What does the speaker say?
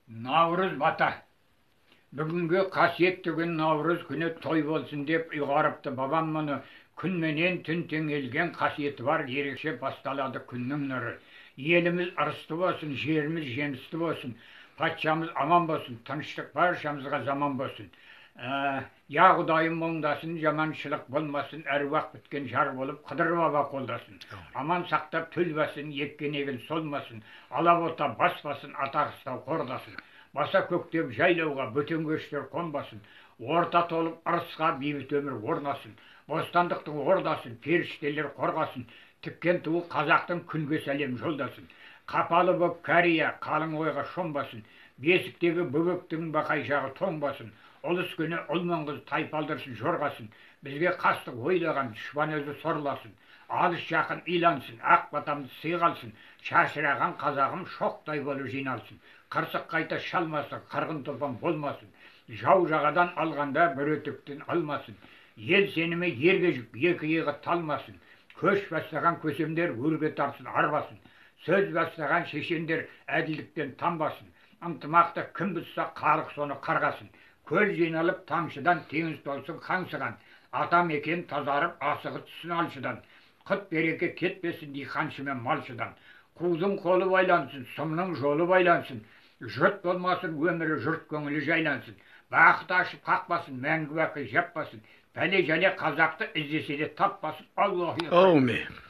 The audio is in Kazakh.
Navruz bata. Бүгінгі қасиетті күн Наурыз күні той болсын деп ұйғарыпты бабам мұны. Күнменен түн теңелген қасиеті бар, ерекше басталады күннің нұры. Еліміз ырысты болсын, жеріміз жемісті болсын, патшамыз аман болсын, тыныштық баршамызға заман болсын. Я Құдайым оңдасын, жаманшылық болмасын, әруақ біткен жар болып Қыдыр баба қолдасын. Аман сақтап төлбасын, еккен егін солмасын, алабота баспасын, атақыстау қордасын. Баса көктеп жайлауға бөтен көштер қонбасын, орта толып ырысқа бейбіт өмір орнасын, бостандықтың ордасын, періштелер қорғасын, тіккен туы қазақтың күнге сәлем жолдасын. Қапалы боп кәрия қалың ойға шомбасын, бесіктегі бөбектің бақайшағы тоңбасын, ұлыс күні ұлман қыз тайпалдырсын жорғасын, бізге қастық ойлаған дұшпан өзі сорласын, алыс жақын илансын, ақ батамыз сыйғалсын, шашыраған қазағым шоқтай болып жиналсын. Қырсық қайта шалмасын, қырғын топан болмасын, жау жағадан алғанда бір өтіктен алмасын, ел сеніме ерге жүк, екі иығы талмасын, көш бастаған көсемдер өрге тарсын арбасын, сөз бастаған шешендер әділдіктен танбасын, ынтымақты кім бұзса халық соны қарғасын, көл жиналып тамшыдан теңіз толсын қаңсыған, атам екен тазарып асығы түссін алшыдан, құт береке кетпесін диқаншы мен малшыдан, қудың қолы байлансын, сұмның жолы байлансын, жұрт болмасын, өмірі жұрт көңілі жайлансын, бақыт ашып қақпасын, мәңгі бақи жаппасын, пәле жәле қазақты іздесе де таппасын. Аллаху акбар. Аумин.